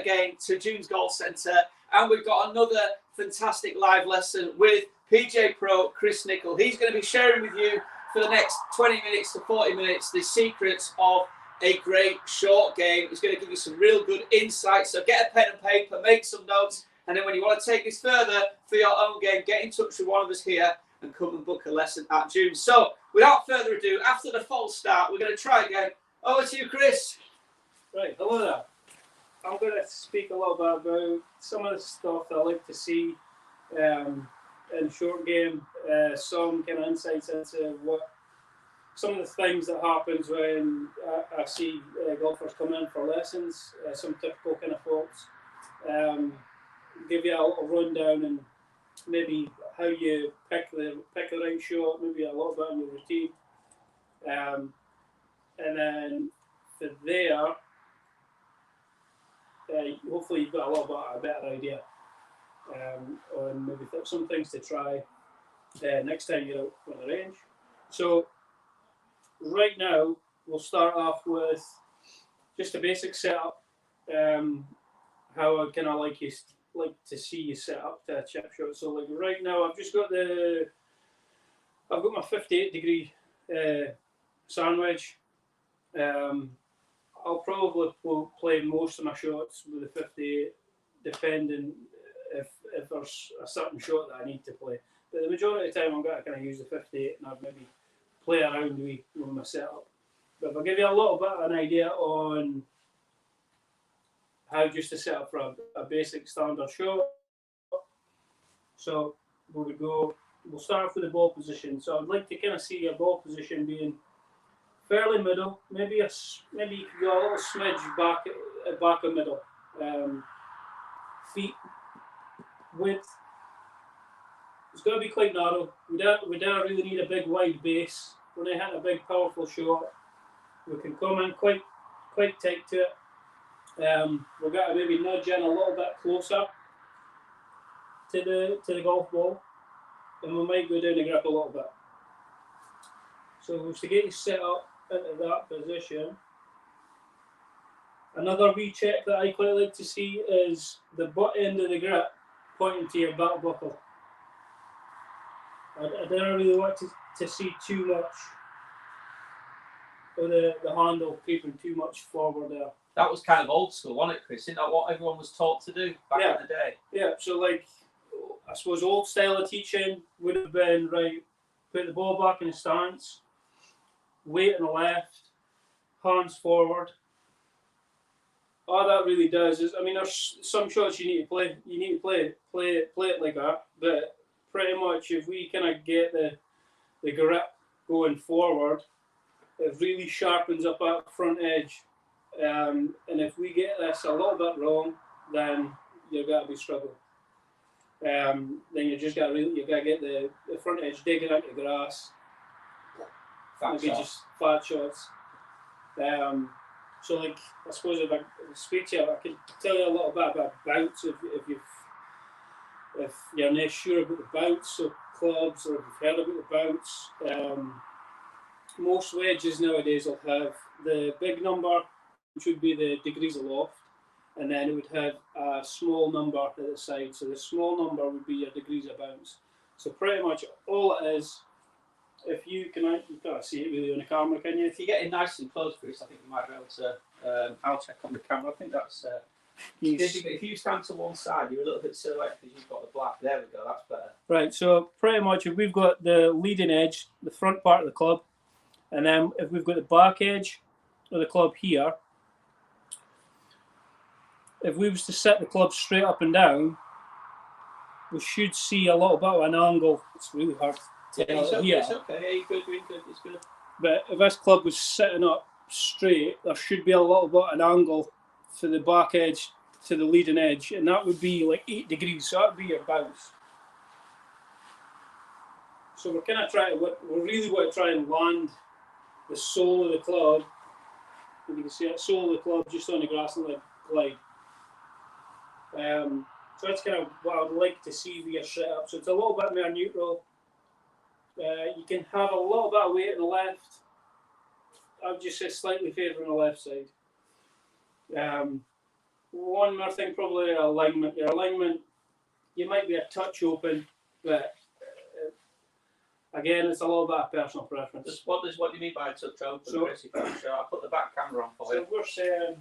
again to June's Golf Centre, and we've got another fantastic live lesson with PGA Pro Kris Nicol. He's going to be sharing with you for the next 20 minutes to 40 minutes the secrets of a great short game. He's going to give you some real good insights. So get a pen and paper, make some notes, and then when you want to take this further for your own game, get in touch with one of us here and come and book a lesson at June. So without further ado, after the false start, we're going to try again. Over to you, Kris. Right, hello there. I'm going to speak a little bit about some of the stuff that I like to see in short game, some kind of insights into what some of the things that happens when I see golfers come in for lessons, some typical kind of faults. Give you a little rundown and maybe how you pick the right shot, maybe a little bit on your routine, and then for there, hopefully you've got a little bit of a better idea on maybe some things to try next time you're out on the range. So right now we'll start off with just a basic setup. How I kind of like to see you set up to a chip shot. So like right now I've got my 58 degree sand wedge. I'll probably play most of my shots with the 58, depending if there's a certain shot that I need to play. But the majority of the time I'm going to kind of use the 58 and I'd maybe play around with my setup. But if I give you a little bit of an idea on how just to set up for a basic standard shot. So we'll start off with the ball position. So I'd like to kind of see your ball position being fairly middle, maybe you could go a little smidge back of middle. Feet width, it's got to be quite narrow. We don't really need a big wide base. When I hit a big powerful shot, we can come in quite tight to it. We've got to maybe nudge in a little bit closer to the golf ball, and we might go down the grip a little bit. So to get you set up into that position, another wee check that I quite like to see is the butt end of the grip pointing to your belt buckle. I don't really want to see too much of the handle creeping too much forward there. That was kind of old school, wasn't it, Kris? Isn't that what everyone was taught to do back in the day? Yeah, so like, I suppose old style of teaching would have been, right, put the ball back in the stance, weight on the left, hands forward. All that really does is, I mean, there's some shots you need to play. You need to play it like that. But pretty much, if we kind of get the grip going forward, it really sharpens up that front edge. And if we get this a little bit wrong, then you're going to be struggling. Then you got to get the front edge digging out the grass. Maybe just flat shots. So like, I suppose if I speak to you, I can tell you a little bit about bounce if you're not sure about the bounce of clubs, or if you've heard about the bounce. Most wedges nowadays will have the big number, which would be the degrees of loft, and then it would have a small number at the side. So the small number would be your degrees of bounce. So pretty much all it is, if you can't see it really on the camera, can you? If you get in nice and close, Kris, I think you might be able to. I'll check on the camera. I think that's. If you stand to one side, you're a little bit silhouetted because you've got the black. There we go. That's better. Right. So pretty much, if we've got the leading edge, the front part of the club, and then if we've got the back edge of the club here, if we was to set the club straight up and down, we should see a little bit of an angle. It's really hard. It's okay. It's good. It's good. But if this club was sitting up straight, there should be a little bit of an angle for the back edge to the leading edge, and that would be like 8 degrees. So that would be your bounce. So we're kind of we really want to try and land the sole of the club. And you can see that sole of the club just on the grass and like glide. So that's kind of what I would like to see with your setup. So it's a little bit more neutral. You can have a little bit of weight on the left. I would just say slightly favouring the left side. One more thing, probably alignment. Your alignment, you might be a touch open, but again, it's a little bit of personal preference. What do you mean by touch open? So, Chris? So I'll put the back camera on for so you. we're saying,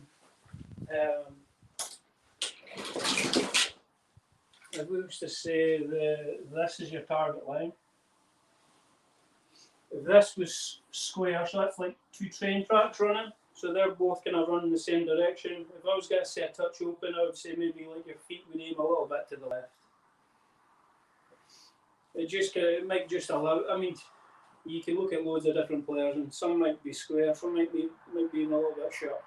if we was to say this is your target line, if this was square, so that's like two train tracks running, so they're both kind of running the same direction. If I was going to say a touch open, I would say maybe like your feet would aim a little bit to the left. It might just allow. I mean, you can look at loads of different players, and some might be square, some might be a little bit short.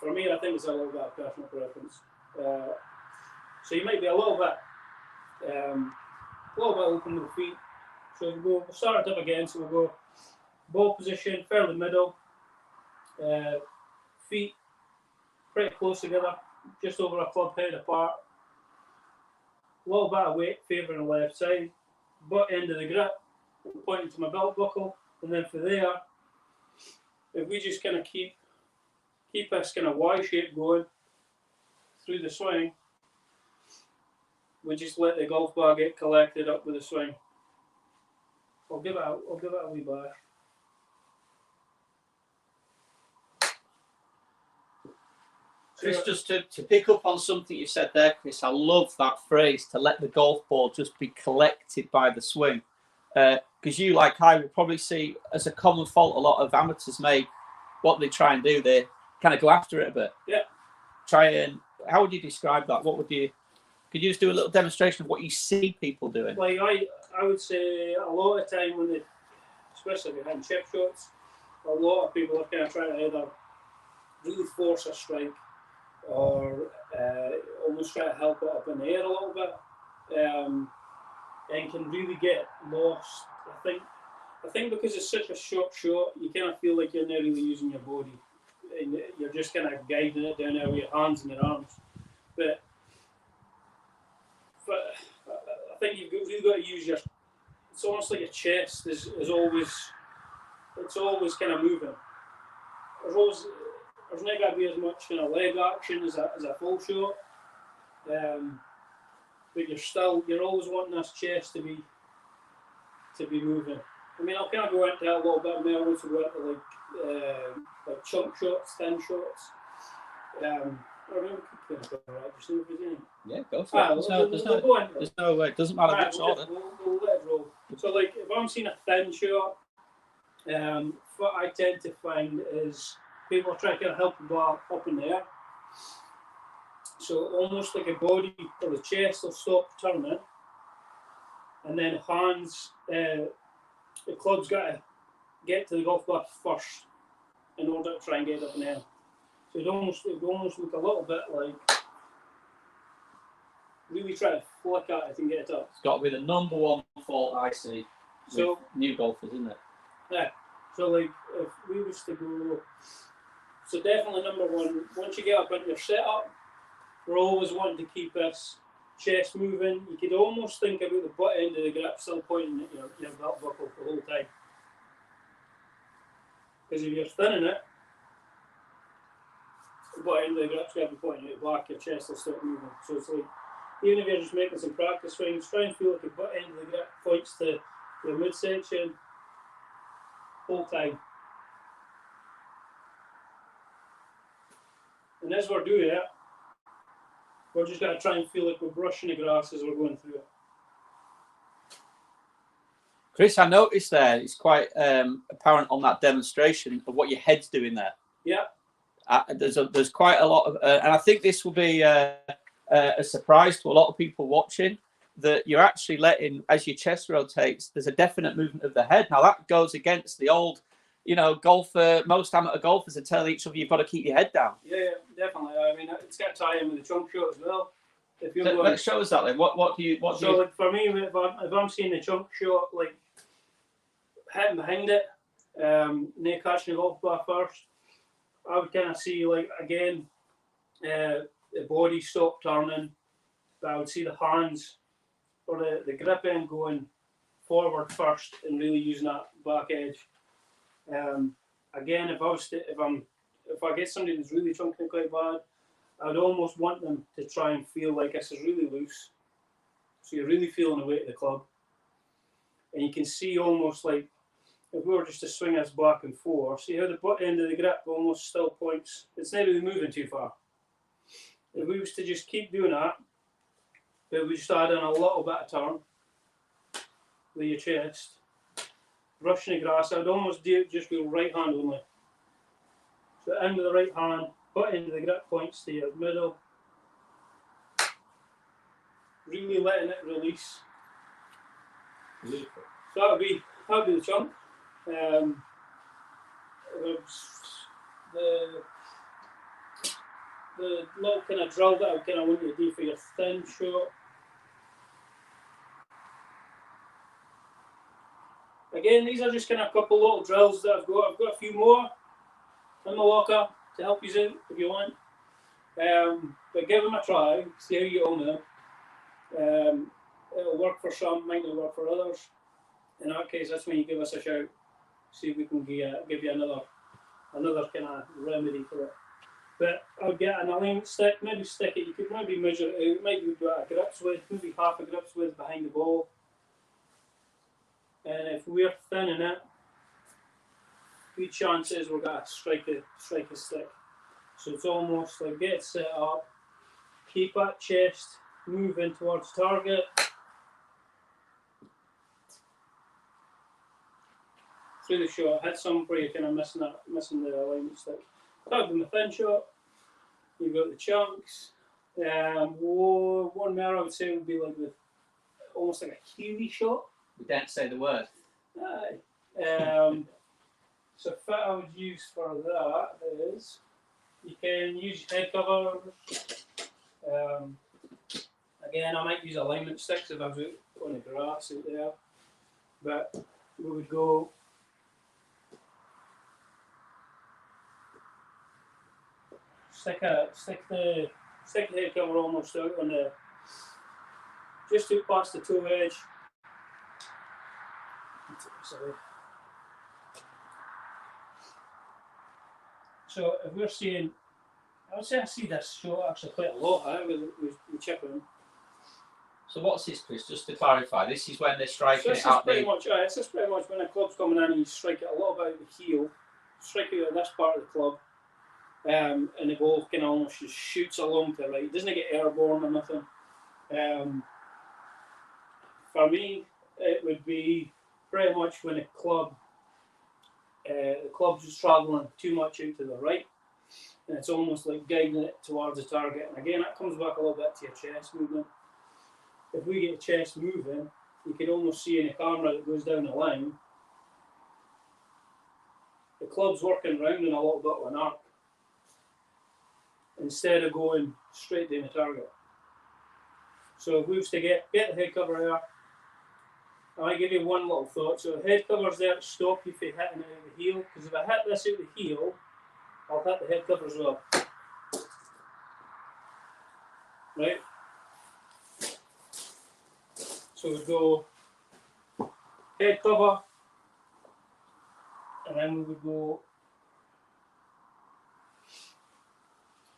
For me, I think it's a little bit of personal preference. So you might be a little bit open with the feet. So we'll start it up again. So we'll go ball position, fairly middle, feet pretty close together, just over a club head apart. A little bit of weight favouring the left side, butt end of the grip, pointing to my belt buckle, and then for there, if we just kind of keep this kind of Y shape going through the swing, we just let the golf ball get collected up with the swing. I'll give it a wee bash. Chris, just to pick up on something you said there, Chris, I love that phrase, to let the golf ball just be collected by the swing. Because you, like I, will probably see as a common fault a lot of amateurs make. What they try and do, they kind of go after it a bit. Yeah. How would you describe that? Could you just do a little demonstration of what you see people doing? Like I would say a lot of time when they, especially if you're hitting chip shots, a lot of people are kind of trying to either really force a strike or almost try to help it up in the air a little bit, and can really get lost. I think because it's such a short shot, you kind of feel like you're not really using your body, and you're just kind of guiding it down there with your hands and your arms. But I think you've really got to use your. It's almost like your chest is always. It's always kind of moving. There's not going to be as much kind of leg action as a full shot, but you're always wanting this chest to be moving. I mean, I'll kind of go into that a little bit more once we go into like chunk shots, thin shots. I remember Yeah, go for it. It doesn't matter which order. We'll let it roll. So, like, if I'm seeing a thin shot, what I tend to find is people try to help the ball up in the air. So almost like a body or the chest will stop turning, and then hands, the club's got to get to the golf ball first in order to try and get it up in the air. So it almost look a little bit like really try to flick at it and get it up. It's got to be the number one fault I see with new golfers, isn't it? Yeah. So like if we was to go, so definitely number one, once you get up into your setup, we're always wanting to keep this chest moving. You could almost think about the butt end of the grip still pointing at your belt buckle the whole time. Because if you're thinning it, the butt end of the grip's got to be pointing at your back, your chest will start moving. So it's like, even if you're just making some practice swings, try and feel like the butt end of the grip points to your midsection whole time. And as we're doing it, we're just going to try and feel like we're brushing the grass as we're going through it. Chris, I noticed there, it's quite apparent on that demonstration of what your head's doing there. Yeah. There's quite a lot of, and I think this will be a surprise to a lot of people watching, that you're actually letting, as your chest rotates, there's a definite movement of the head. Now that goes against the old, golfer, most amateur golfers are telling each other you've got to keep your head down. Yeah, definitely. I mean, it's got to tie in with the chunk shot as well. If you're going, let's show us that then. What do you? Like for me, if I'm seeing the chunk shot, like hitting behind it, not catching the golf ball first, I would kind of see like again, the body stop turning, but I would see the hands or the grip end going forward first and really using that back edge. Again, if I get somebody that's really chunking quite bad, I'd almost want them to try and feel like this is really loose. So you're really feeling the weight of the club. And you can see almost like, if we were just to swing us back and forth, see how the butt end of the grip almost still points. It's not really moving too far. If we was to just keep doing that, but we just add in a little bit of turn with your chest, brushing the grass, I'd almost do it just with right hand only. So in with the right hand, butt end of the grip points to your middle, really letting it release. Beautiful. So that'd be the chunk. The little kind of drill that I kind of want you to do for your thin shot. Again, these are just kind of a couple little drills that I've got. I've got a few more in my locker to help you out if you want. But give them a try, see how you get on with them. It'll work for some, might not work for others. In that case, that's when you give us a shout. See if we can give you another kind of remedy for it. But I'll get an alignment stick, maybe stick it, you could maybe measure it out, it might be about a grip's width, maybe half a grip's width behind the ball. And if we're thinning it, good chances we're going to strike a stick. So it's almost like get it set up, keep that chest moving towards target. Through the shot, hit some where you're kind of missing the alignment stick. That'll be the thin shot. You've got the chunks. One more I would say would be like almost like a Kiwi shot. We don't say the word. Aye. So fit I would use for that is you can use head covers. Again, I might use alignment sticks if I was out on the grass out there. But we would go stick the head cover almost out on the just out past the toe edge. Sorry. So if we're seeing, I would say I see this shot actually quite a lot with chipping. So what's this, Chris? Just to clarify, this is when they're striking So it out pretty much, this is pretty much when a club's coming in and you strike it a little bit out the heel, strike it at this part of the club, and the ball kind of almost just shoots along to the right. It doesn't get airborne or nothing. For me, it would be pretty much when the club's just travelling too much out to the right, and it's almost like guiding it towards the target. And again, that comes back a little bit to your chest movement. If we get chest moving, you can almost see in the camera that goes down the line, the club's working round in a little bit of an arc instead of going straight down the target. So if we was to get the head cover there, I might give you one little thought. So the head cover's there to stop you from hitting it out the heel, because if I hit this out the heel, I'll hit the head cover as well. Right? So we go head cover, and then we would go,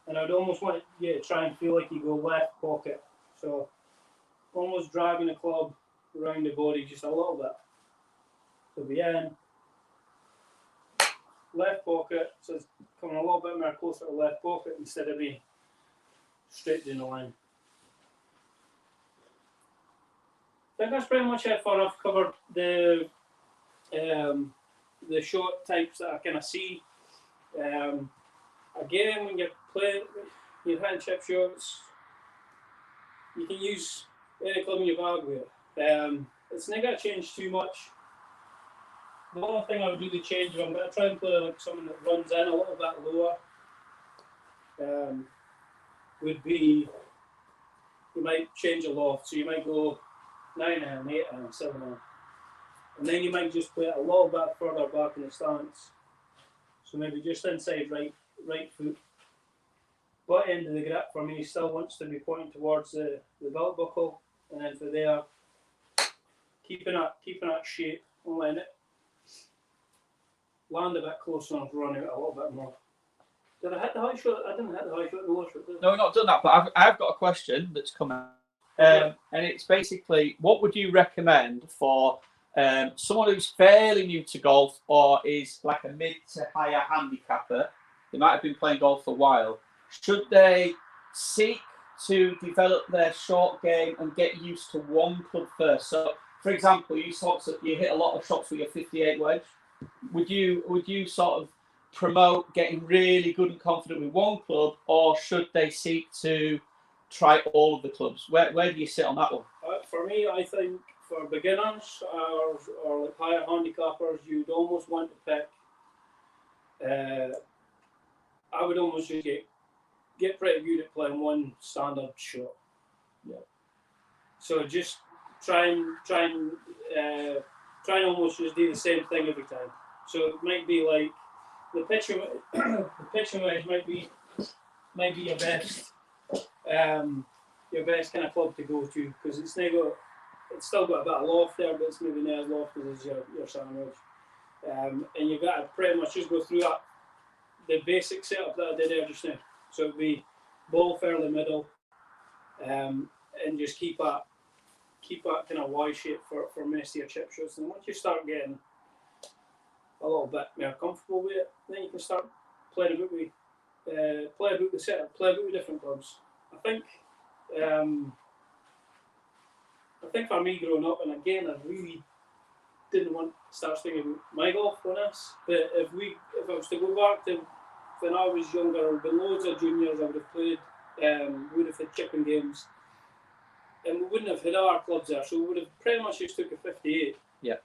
and I'd almost want you to try and feel like you go left pocket. So almost dragging the club around the body just a little bit. So be in, left pocket, so it's coming a little bit more closer to left pocket instead of being straight down the line. I think that's pretty much it for I've covered the short types that I kind of see. Again, when you're playing, you're hitting chip shots, you can use any club in your bag with it. It's not going to change too much. The only thing I would really change, if I'm going to try and play like someone that runs in a little bit lower, would be you might change a loft. So you might go 9 and 8 and 7 and then you might just play it a little bit further back in the stance. So maybe just inside right foot. Butt end of the grip for me still wants to be pointing towards the belt buckle, and then for there, keeping that shape and letting it land a bit closer and run out a little bit more. Did I hit the high shot? I didn't hit the high shot, the low shot, did I? No, we've not done that, but I've got a question that's come out. And it's basically, what would you recommend for someone who's fairly new to golf or is like a mid to higher handicapper? They might have been playing golf for a while. Should they seek to develop their short game and get used to one club first? So, for example, you hit a lot of shots with your 58 wedge. Would you sort of promote getting really good and confident with one club, or should they seek to try all of the clubs? Where do you sit on that one? For me, I think for beginners or like higher handicappers, you'd almost want to pick. I would almost just get pretty good at playing one standard shot. Yeah. So just try and almost just do the same thing every time. So it might be like the pitching wedge might be your best kind of club to go to, because it's still got a bit of loft there, but it's maybe not as lofty as your sandwich. And you've got to pretty much just go through the basic setup that I did there just now. So it'd be ball fairly middle, and just keep that kind of Y shape for most of your chip shots. And once you start getting a little bit more comfortable with it, then you can start playing about the setup, play about with different clubs. I think for me growing up, and again, I really didn't want to start thinking about my golf on this, but if I was to go back to when I was younger, there would be loads of juniors I would have played, would have had chipping games, and we wouldn't have had our clubs there, so we would have pretty much just took a 58. Yeah.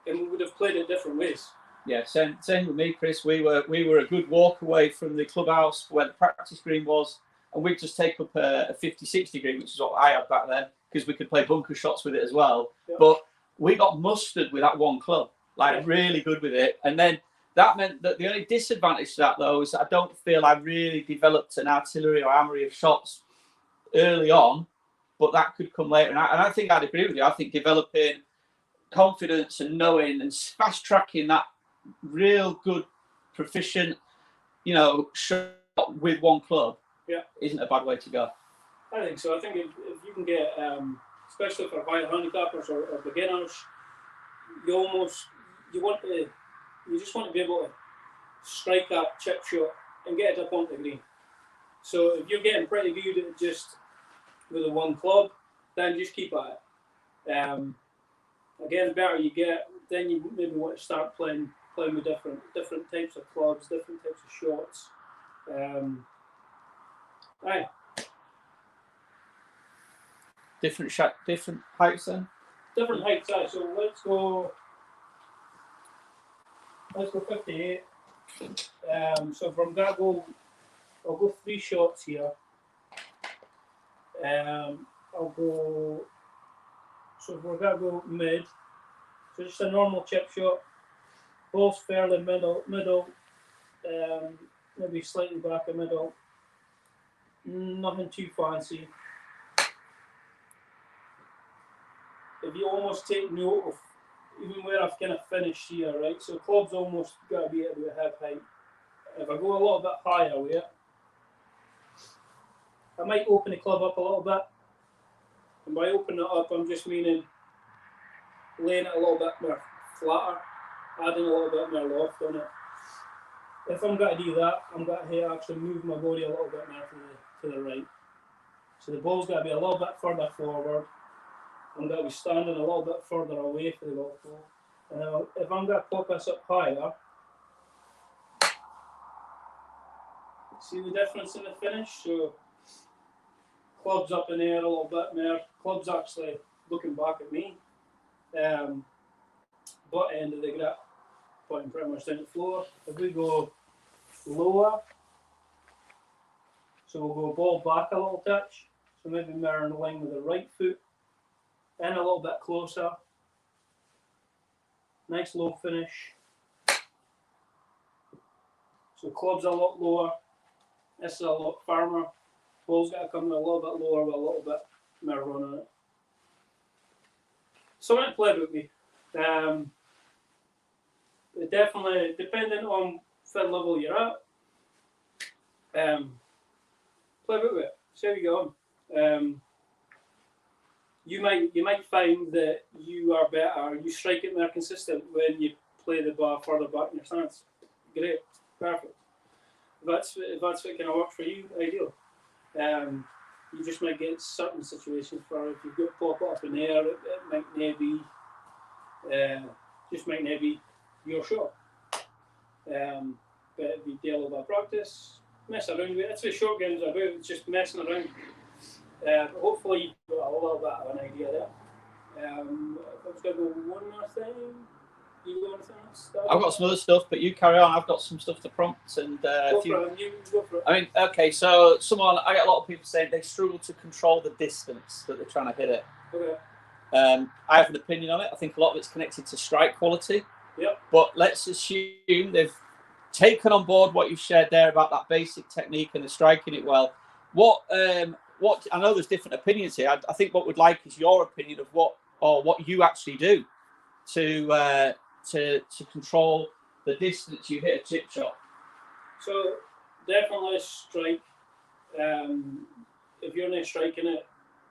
And we would have played it different ways. Yeah, same with me, Chris. We were a good walk away from the clubhouse where the practice green was, and we'd just take up a 50-60 green, which is what I had back then, because we could play bunker shots with it as well. Yeah. But we got mustard with that one club, really good with it. And then that meant that the only disadvantage to that, though, is that I don't feel I really developed an artillery or armory of shots early on, but that could come later. And I think I'd agree with you. I think developing confidence and knowing and fast tracking that real good, proficient, shot with one club isn't a bad way to go. I think so. I think if you can get, especially for higher handicappers or beginners, you just want to be able to strike that chip shot and get it up onto the green. So if you're getting pretty good at just with the one club, then just keep at it. Again, the better you get, then you maybe want to start playing with different types of clubs, different types of shots. Different heights then? Different heights, so let's go 58. So from that I'll go 3 shots here. I'll go, so we're going to go mid. So just a normal chip shot. Ball's fairly middle, maybe slightly back of middle. Nothing too fancy. If you almost take note of even where I've kind of finished here, right? So club's almost got to be at about hip height. If I go a little bit higher with it, I might open the club up a little bit. And by opening it up, I'm just meaning laying it a little bit more flatter, adding a little bit more loft on it. If I'm going to do that, I'm going to actually move my body a little bit more to the right. So the ball's got to be a little bit further forward. I'm going to be standing a little bit further away from the golf ball. And if I'm going to pop this up higher, see the difference in the finish? So club's up in the air a little bit more. Club's actually looking back at me. Butt end of the grip, pointing pretty much down the floor. If we go lower, so we'll go ball back a little touch. So maybe more in line with the right foot. And a little bit closer. Nice low finish. So club's a lot lower. This is a lot firmer. Ball's got to come in a little bit lower with a little bit more run on it. Something to play with me. Definitely, depending on what level you're at, Play about with it. See how you go on. You might find that you are better, you strike it more consistent when you play the ball further back in your stance. Great, perfect. If that's what kind of works for you, ideal. You just might get certain situations where if you've got pop up in the air, it might maybe just might not be your shot. But if you do a little bit of practice, mess around with it. That's what short games are about. It's just messing around. But hopefully you've got a little bit of an idea there. If I was going to go one more thing, you go anything else? I've got some other stuff, but you carry on. I've got some stuff to prompt. And Go for it. I mean, okay, so I get a lot of people saying they struggle to control the distance that they're trying to hit it. Okay. I have an opinion on it. I think a lot of it's connected to strike quality. Yep. But let's assume they've taken on board what you've shared there about that basic technique and the striking it well. What I know there's different opinions here. I think what we'd like is your opinion of what you actually do to control the distance you hit a chip shot. So definitely strike. If you're not striking it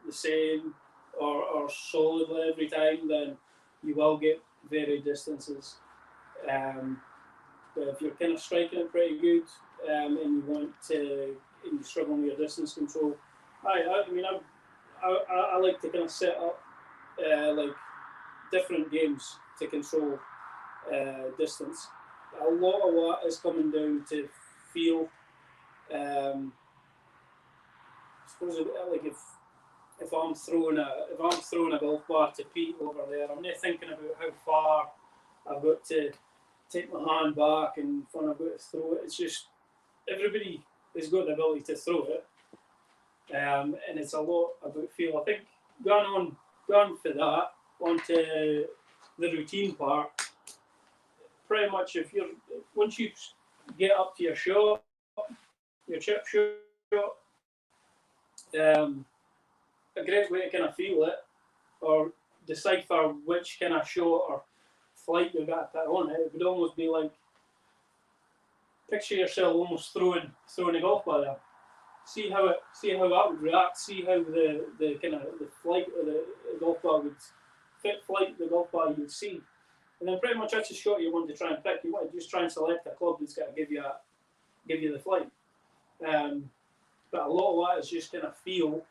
the same or solidly every time, then you will get varied distances. But if you're kind of striking it pretty good and you want to, and you're struggling with your distance control, I like to kind of set up like different games to control distance. A lot of that is coming down to feel. I suppose like if I'm throwing a golf ball to Pete over there, I'm not thinking about how far I've got to take my hand back and when I've got to throw it. It's just everybody has got the ability to throw it, and it's a lot about feel. I think going for that onto the routine part. Pretty much, once you get up to your shot, your chip shot, a great way to kind of feel it or decipher which kind of shot or flight you've got to put on it. It would almost be like picture yourself almost throwing a golf ball there. See how that would react. See how the kind of the flight of the golf ball would flight the golf ball you would see. And then pretty much that's the shot you want to try and pick. You want to just try and select a club that's got to give you the flight. But a lot of that is just kind of feel.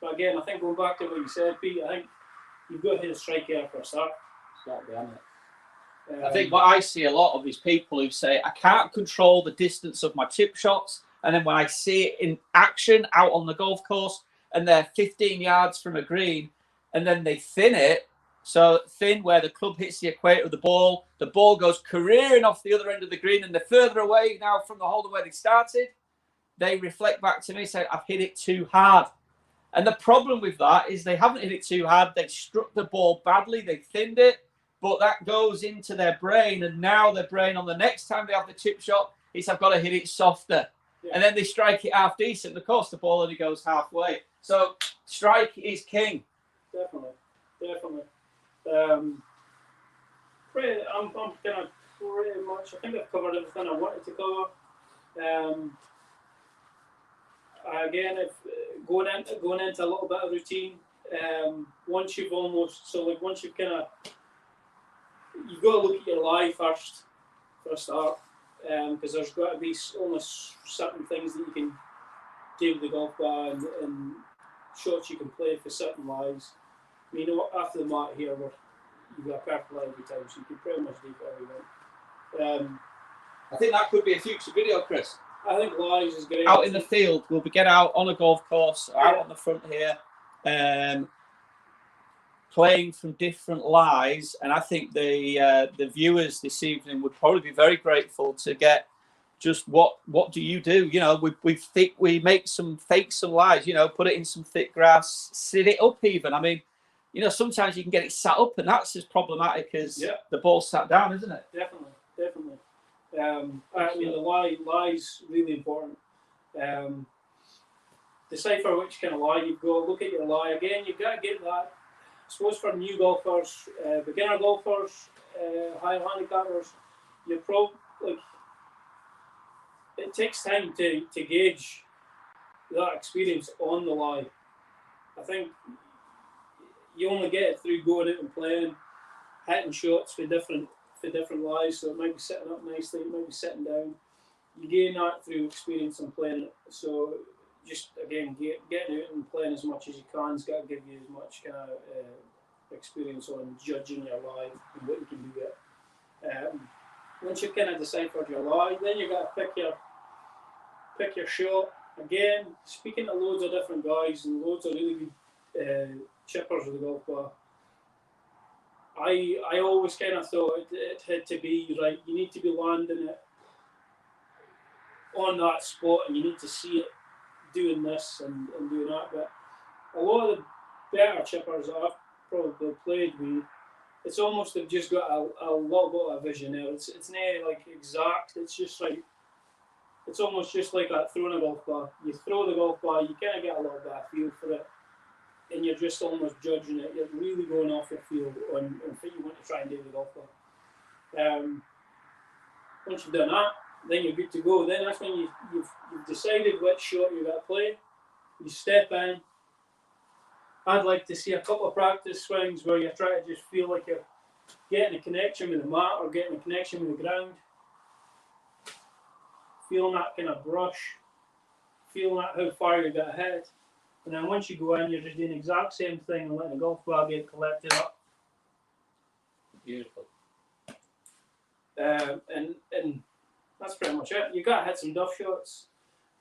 But again, I think going back to what you said, Pete, I think you've got to hit a strike here for a start. I think what I see a lot of is people who say, I can't control the distance of my chip shots. And then when I see it in action out on the golf course and they're 15 yards from a green and then they thin it, so thin where the club hits the equator of the ball goes careering off the other end of the green and they're further away now from the hole where they started, they reflect back to me saying, I've hit it too hard. And the problem with that is they haven't hit it too hard. They struck the ball badly. They thinned it, but that goes into their brain. And now their brain on the next time they have the chip shot is I've got to hit it softer. Yeah. And then they strike it half decent. Of course, the ball only goes halfway. So strike is king. Definitely. I'm kind of pretty much, I think I've covered everything I wanted to cover. Again, if going into a little bit of routine, once you've kind of, you've got to look at your lie first for a start, because there's got to be almost certain things that you can do with the golf ball and shots you can play for certain lies. I mean, after the mat here, you've got a perfect lie every time, so you can pretty much do everything. I think that could be a future video, Chris. I think lies is great. Out in the field, we'll get out on a golf course, out on the front here, playing from different lies, and I think the viewers this evening would probably be very grateful to get just what do you do? You know, we make some lies. You know, put it in some thick grass, sit it up even. I mean, you know, sometimes you can get it sat up, and that's as problematic as the ball sat down, isn't it? Definitely. I mean, the lie's really important. Decipher which kind of lie you've got. Look at your lie again. You've got to get that. I suppose for new golfers, beginner golfers, higher handicappers, you're probably like it takes time to gauge that experience on the lie. I think you only get it through going out and playing, hitting shots for different lies. So it might be sitting up nicely, it might be sitting down. You gain that through experience and playing it. So just again, getting out and playing as much as you can has got to give you as much kind of experience on judging your lie and what you can do with it. Once you've kind of deciphered your lie, then you got to pick your shot. Again, speaking to loads of different guys and loads of really good chippers of the golf ball, I always kind of thought it had to be right. You need to be landing it on that spot, and you need to see it doing this and doing that. But a lot of the better chippers that I've probably played with, it's almost they've just got a little bit of vision there. It's not like exact. It's just like, it's almost just like that throwing a golf ball. You throw the golf ball, you kind of get a little bit of feel for it, and you're just almost judging it. You're really going off your feel on what you want to try and do with the golf ball. Once you've done that, then you're good to go. Then that's when you've decided which shot you're going to play. You step in. I'd like to see a couple of practice swings where you try to just feel like you're getting a connection with the mat or getting a connection with the ground. Feeling that kind of brush. Feeling that how far you're going to hit. And then once you go in, you're just doing the exact same thing and letting the golf ball get collected up. Beautiful. And that's pretty much it. You got to hit some duff shots.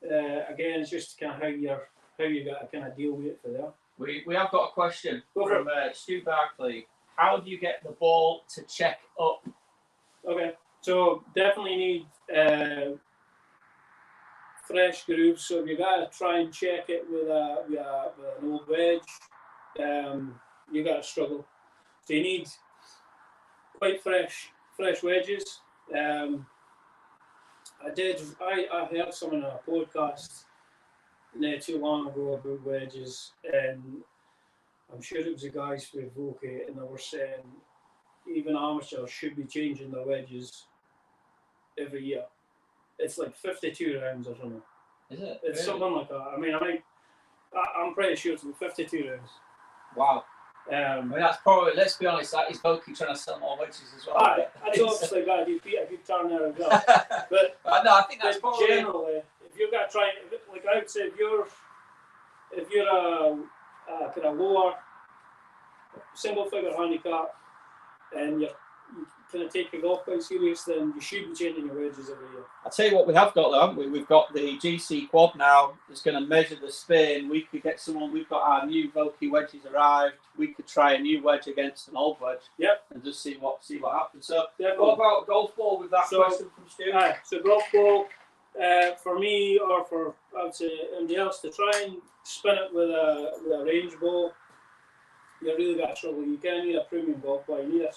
Again, it's just kind of how you got to kind of deal with it for there. We have got a question from Stu Barkley. How do you get the ball to check up? Okay, so definitely need fresh grooves. So you got to try and check it with an old wedge. You got to struggle. So you need quite fresh wedges. I heard someone on a podcast not too long ago about wedges, and I'm sure it was the guys for Voki, and they were saying even amateurs should be changing their wedges every year. It's like 52 rounds or something. Is it? It's really? something like that. I mean, I'm pretty sure it's 52 rounds. Wow. I mean, that's probably, let's be honest, that is Voki trying to sell more wedges as well. That's obviously got to be a good turn there as well. But no, I think that's probably generally, if you've got to try, like I would say, if you're a kind of lower single figure handicap and you kind of take your golf quite serious, then you should be changing your wedges every year. I'll tell you what we have got though, haven't we? We've got the GC quad now that's going to measure the spin. We could get someone, we've got our new Voki wedges arrived. We could try a new wedge against an old wedge. Yep. And just see what happens. So Definitely. what about golf ball with that question from Stu? So golf ball, for me or for, I would say, anybody else, to try and spin it with a range ball, you really got to struggle. You kind of need a premium golf ball. You need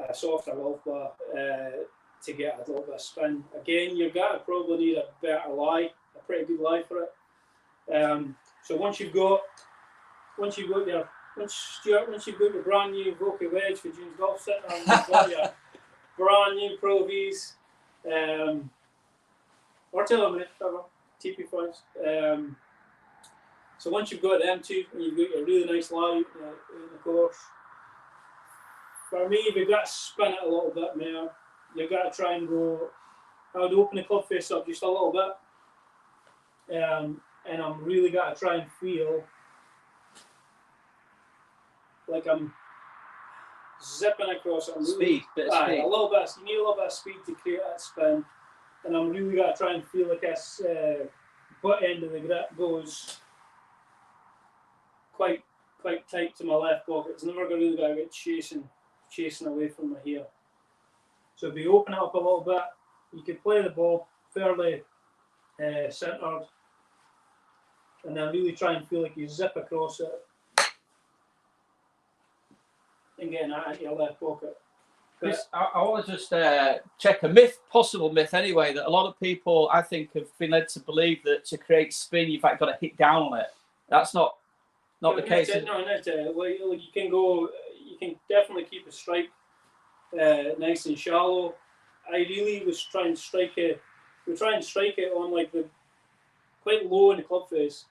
a softer golf ball to get a little bit of spin. Again, you're going to probably need a better lie, a pretty good lie for it. So once you've got your brand new Voki wedge for June's golf set, and you've got your brand new Pro V's, or TaylorMade, whatever, TP5s. So once you've got them two, and you've got your really nice lie in the course, for me, you've got to spin it a little bit more. You've got to try and go. I would open the club face up just a little bit, and I'm really got to try and feel like I'm zipping across it. Speed, bit of speed. A little bit. You need a little bit of speed to create that spin, and I'm really got to try and feel like this butt end of the grip goes quite tight to my left pocket. It's never going to really get chasing away from my heel. So if you open it up a little bit, you can play the ball fairly centered, and then really try and feel like you zip across it and get that into your left pocket. Chris, I want to just check a possible myth anyway, that a lot of people, I think, have been led to believe that to create spin, you've got to hit down on it. That's not the case. You can definitely keep a strike nice and shallow. I really was trying to strike it we try and strike it on like the quite low in the club face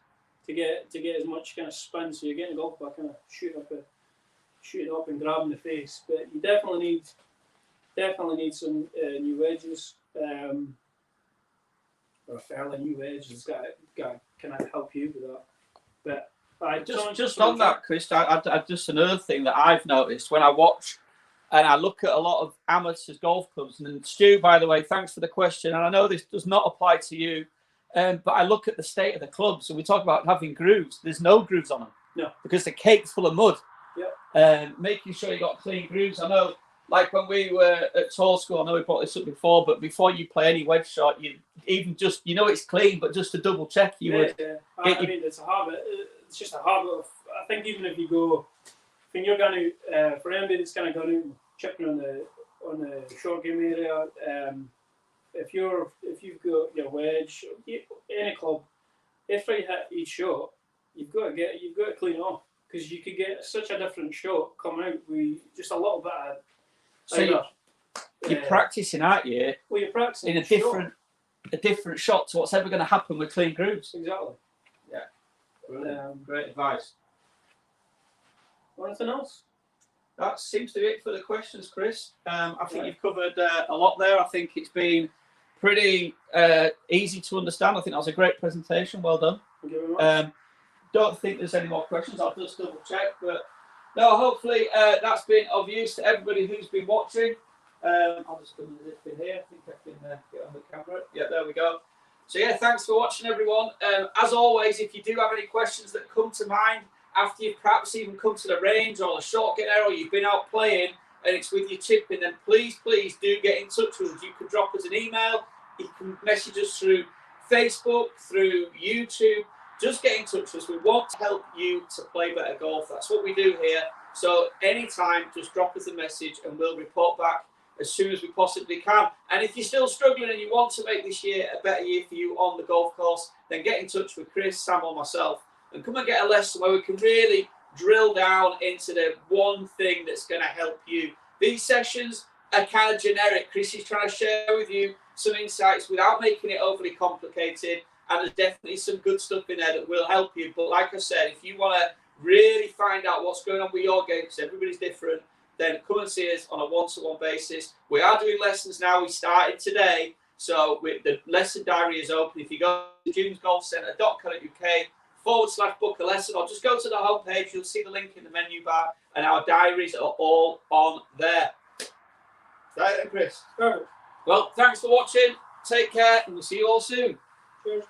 to get as much kind of spin, so you're getting the golf ball kind of shooting up and grabbing the face. But you definitely need some new wedges, or a fairly new wedge that's got kind of help you with that. But just on that, Chris, I just another thing that I've noticed when I watch and I look at a lot of amateurs golf clubs. And Stu, by the way, thanks for the question. And I know this does not apply to you, but I look at the state of the clubs, and we talk about having grooves. There's no grooves on them. No, because the cake's full of mud. Yeah. Making sure you got clean grooves. I know, like when we were at Tour School, I know we brought this up before, but before you play any wedge shot, you even just it's clean, but just to double check, you would. Yeah. I mean, it's a habit. It's just a habit of. I think even if you go, when you're going to, for anybody that's kind of going out and chipping on the short game area, if you've got your wedge, any club, after you hit each shot, you've got to clean it off, because you could get such a different shot coming out with just a little bit of. So you're practicing, aren't you? Well, you're practicing in a different shot to what's ever going to happen with clean grooves. Exactly. Yeah. Brilliant. Great advice. Anything else? That seems to be it for the questions, Chris. I think you've covered a lot there. I think it's been pretty easy to understand. I think that was a great presentation. Well done. Thank you very much. Don't think there's any more questions. I'll just double check. But no, hopefully that's been of use to everybody who's been watching. I'll just come and zip in here. I think I can get on the camera. Yeah, there we go. So yeah, thanks for watching, everyone. As always, if you do have any questions that come to mind after you've perhaps even come to the range or the short game area, or you've been out playing and it's with your chipping, then please do get in touch with us. You can drop us an email. You can message us through Facebook, through YouTube. Just get in touch with us. We want to help you to play better golf. That's what we do here. So anytime, just drop us a message and we'll report back as soon as we possibly can. And if you're still struggling and you want to make this year a better year for you on the golf course, then get in touch with Chris, Sam or myself and come and get a lesson where we can really drill down into the one thing that's going to help you. These sessions are kind of generic. Chris is trying to share with you some insights without making it overly complicated. And there's definitely some good stuff in there that will help you. But like I said, if you want to really find out what's going on with your game, because everybody's different, then come and see us on a one-to-one basis. We are doing lessons now. We started today. So the lesson diary is open. If you go to dunesgolfcentre.co.uk/book a lesson, or just go to the homepage, you'll see the link in the menu bar, and our diaries are all on there. Right then, Chris. Perfect. Well, thanks for watching. Take care, and we'll see you all soon. Cheers.